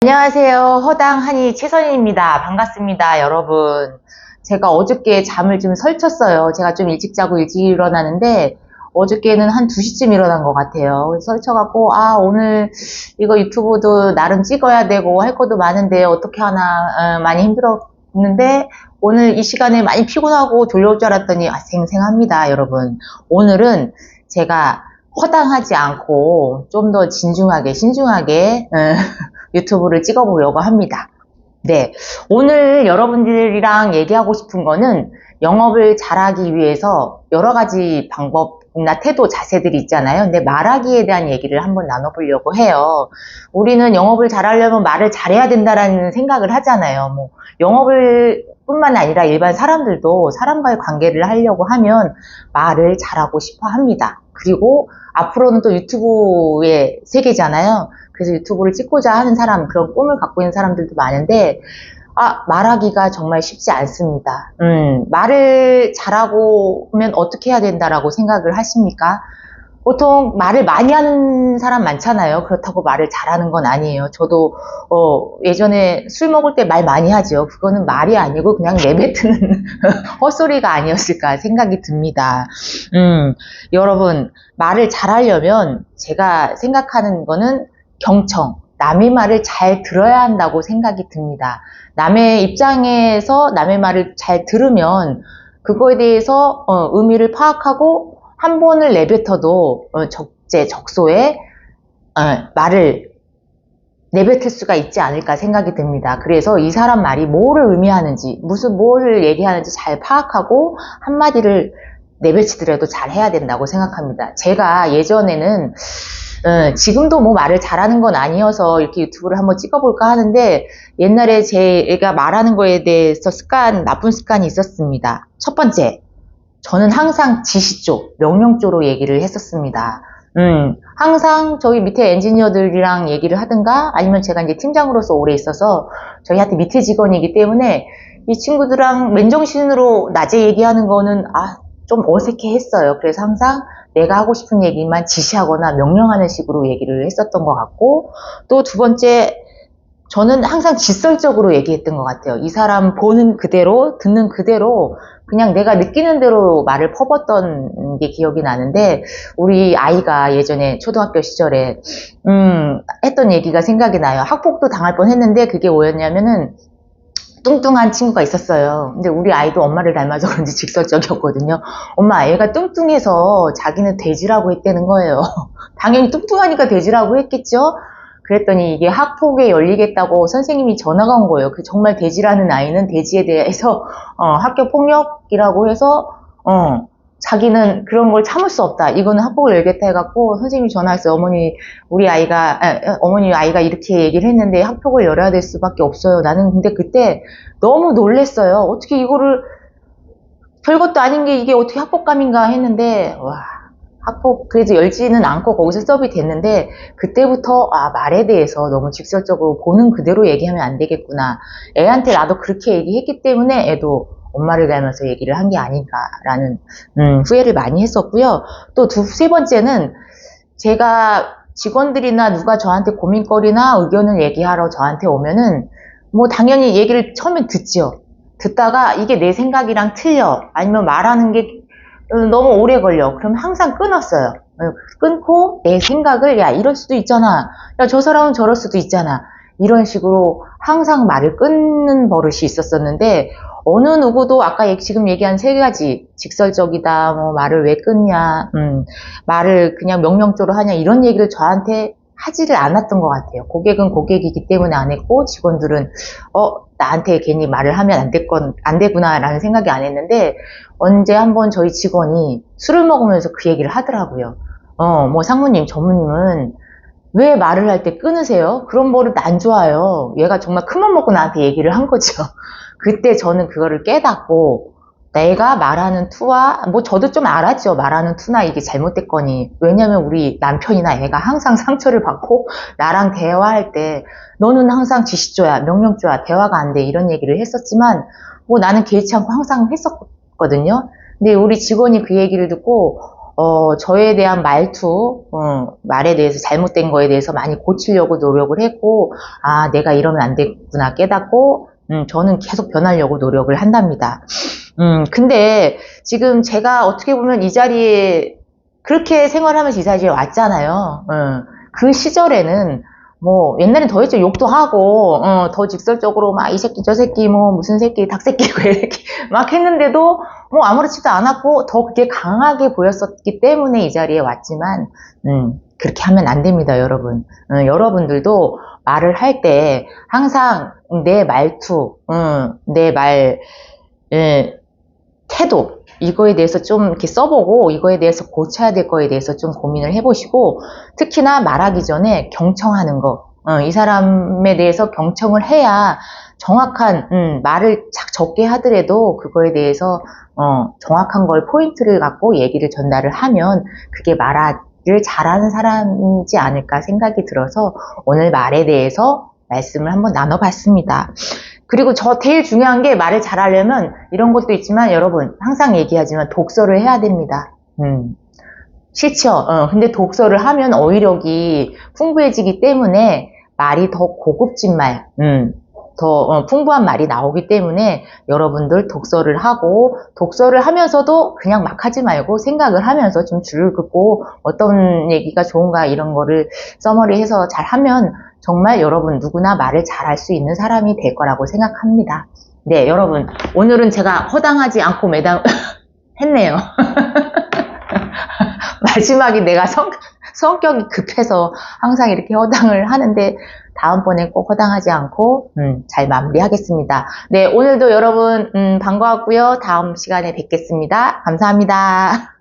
안녕하세요. 허당 한의 최선희입니다. 반갑습니다, 여러분. 제가 어저께 잠을 좀 설쳤어요. 제가 좀 일찍 자고 일찍 일어나는데 어저께는 한 2시쯤 일어난 것 같아요. 설쳐갖고 오늘 이거 유튜브도 나름 찍어야 되고 할 것도 많은데 어떻게 하나 많이 힘들었는데 오늘 이 시간에 많이 피곤하고 졸려올 줄 알았더니 생생합니다, 여러분. 오늘은 제가 허당하지 않고 좀 더 진중하게 신중하게 유튜브를 찍어보려고 합니다. 네, 오늘 여러분들이랑 얘기하고 싶은 거는 영업을 잘하기 위해서 여러 가지 방법이나 태도, 자세들이 있잖아요. 근데 말하기에 대한 얘기를 한번 나눠보려고 해요. 우리는 영업을 잘하려면 말을 잘해야 된다라는 생각을 하잖아요. 뭐 영업을 뿐만 아니라 일반 사람들도 사람과의 관계를 하려고 하면 말을 잘하고 싶어 합니다. 그리고 앞으로는 또 유튜브의 세계잖아요. 그래서 유튜브를 찍고자 하는 사람, 그런 꿈을 갖고 있는 사람들도 많은데 말하기가 정말 쉽지 않습니다. 말을 잘하고 면 어떻게 해야 된다라고 생각을 하십니까? 보통 말을 많이 하는 사람 많잖아요. 그렇다고 말을 잘하는 건 아니에요. 저도 예전에 술 먹을 때 말 많이 하죠. 그거는 말이 아니고 그냥 내뱉는 헛소리가 아니었을까 생각이 듭니다. 여러분, 말을 잘하려면 제가 생각하는 거는 경청, 남의 말을 잘 들어야 한다고 생각이 듭니다. 남의 입장에서 남의 말을 잘 들으면 그거에 대해서 의미를 파악하고 한 번을 내뱉어도 적재적소에 말을 내뱉을 수가 있지 않을까 생각이 듭니다. 그래서 이 사람 말이 뭐를 의미하는지, 뭐를 얘기하는지 잘 파악하고 한마디를 내뱉이더라도 잘 해야 된다고 생각합니다. 제가 예전에는 지금도 뭐 말을 잘하는 건 아니어서 이렇게 유튜브를 한번 찍어볼까 하는데 옛날에 제가 말하는 거에 대해서 나쁜 습관이 있었습니다. 첫 번째, 저는 항상 지시 쪽, 명령 쪽으로 얘기를 했었습니다. 항상 저희 밑에 엔지니어들이랑 얘기를 하든가 아니면 제가 이제 팀장으로서 오래 있어서 저희한테 밑에 직원이기 때문에 이 친구들랑 맨정신으로 낮에 얘기하는 거는 좀 어색해 했어요. 그래서 항상 내가 하고 싶은 얘기만 지시하거나 명령하는 식으로 얘기를 했었던 것 같고, 또 두 번째, 저는 항상 직설적으로 얘기했던 것 같아요. 이 사람 보는 그대로, 듣는 그대로 그냥 내가 느끼는 대로 말을 퍼붓던 게 기억이 나는데, 우리 아이가 예전에 초등학교 시절에 했던 얘기가 생각이 나요. 학폭도 당할 뻔했는데 그게 뭐였냐면은 뚱뚱한 친구가 있었어요. 근데 우리 아이도 엄마를 닮아서 그런지 직설적이었거든요. 엄마, 애가 뚱뚱해서 자기는 돼지라고 했다는 거예요. 당연히 뚱뚱하니까 돼지라고 했겠죠? 그랬더니 이게 학폭에 열리겠다고 선생님이 전화가 온 거예요. 정말 돼지라는 아이는 돼지에 대해서 학교 폭력이라고 해서 자기는 그런 걸 참을 수 없다. 이거는 학폭을 열겠다 해갖고 선생님이 전화했어요. 어머니 아이가 이렇게 얘기를 했는데 학폭을 열어야 될 수밖에 없어요. 나는 근데 그때 너무 놀랬어요. 어떻게 이거를 별것도 아닌 게 이게 어떻게 학폭감인가 했는데 학폭 그래서 열지는 않고 거기서 수업이 됐는데 그때부터 말에 대해서 너무 직설적으로 보는 그대로 얘기하면 안 되겠구나. 애한테 나도 그렇게 얘기했기 때문에 애도 엄마를 닮아서 얘기를 한 게 아닌가라는 후회를 많이 했었고요. 또 세 번째는 제가 직원들이나 누가 저한테 고민거리나 의견을 얘기하러 저한테 오면은 뭐 당연히 얘기를 처음엔 듣죠. 듣다가 이게 내 생각이랑 틀려 아니면 말하는 게 너무 오래 걸려. 그럼 항상 끊었어요. 끊고 내 생각을 이럴 수도 있잖아. 저 사람은 저럴 수도 있잖아. 이런 식으로 항상 말을 끊는 버릇이 있었었는데 어느 누구도 아까 지금 얘기한 세 가지 직설적이다, 뭐 말을 왜 끊냐, 말을 그냥 명령적으로 하냐 이런 얘기를 저한테 하지를 않았던 것 같아요. 고객은 고객이기 때문에 안 했고 직원들은 나한테 괜히 말을 하면 안 되구나라는 생각이 안 했는데 언제 한번 저희 직원이 술을 먹으면서 그 얘기를 하더라고요. 뭐 상무님, 전무님은 왜 말을 할 때 끊으세요? 그런 버릇 안 좋아요. 얘가 정말 큰맘 먹고 나한테 얘기를 한 거죠. 그때 저는 그거를 깨닫고 내가 말하는 투와 뭐 저도 좀 알았죠. 말하는 투나 이게 잘못됐거니. 왜냐면 우리 남편이나 애가 항상 상처를 받고 나랑 대화할 때 너는 항상 지시줘야 명령줘야 대화가 안 돼 이런 얘기를 했었지만 뭐 나는 개의치 않고 항상 했었거든요. 근데 우리 직원이 그 얘기를 듣고 저에 대한 말투, 말에 대해서 잘못된 거에 대해서 많이 고치려고 노력을 했고, 아, 내가 이러면 안 되구나 깨닫고, 저는 계속 변하려고 노력을 한답니다. 근데 지금 제가 어떻게 보면 이 자리에 그렇게 생활하면서 이 자리에 왔잖아요. 그 시절에는 뭐 옛날엔 더 했죠. 욕도 하고 더 직설적으로 막 이 새끼 저 새끼 뭐 무슨 새끼 닭새끼 이렇게 막 했는데도 뭐 아무렇지도 않았고 더 그게 강하게 보였었기 때문에 이 자리에 왔지만 그렇게 하면 안 됩니다, 여러분. 여러분들도 말을 할 때 항상 내 말투, 내 말, 태도 이거에 대해서 좀 이렇게 써보고 이거에 대해서 고쳐야 될 거에 대해서 좀 고민을 해보시고 특히나 말하기 전에 경청하는 거 이 사람에 대해서 경청을 해야 정확한 말을 적게 하더라도 그거에 대해서 정확한 걸 포인트를 갖고 얘기를 전달을 하면 그게 말을 잘하는 사람이지 않을까 생각이 들어서 오늘 말에 대해서 말씀을 한번 나눠봤습니다. 그리고 제일 중요한 게 말을 잘하려면 이런 것도 있지만 여러분 항상 얘기하지만 독서를 해야 됩니다. 싫죠? 근데 독서를 하면 어휘력이 풍부해지기 때문에 말이 더 고급진 말, 더 풍부한 말이 나오기 때문에 여러분들 독서를 하고 독서를 하면서도 그냥 막 하지 말고 생각을 하면서 좀 줄을 긋고 어떤 얘기가 좋은가 이런 거를 써머리해서 잘 하면 정말 여러분 누구나 말을 잘할 수 있는 사람이 될 거라고 생각합니다. 네, 여러분 오늘은 제가 허당하지 않고 매당 했네요. 마지막에 내가 성격이 급해서 항상 이렇게 허당을 하는데 다음번에 꼭 허당하지 않고 잘 마무리하겠습니다. 네, 오늘도 여러분 반가웠고요. 다음 시간에 뵙겠습니다. 감사합니다.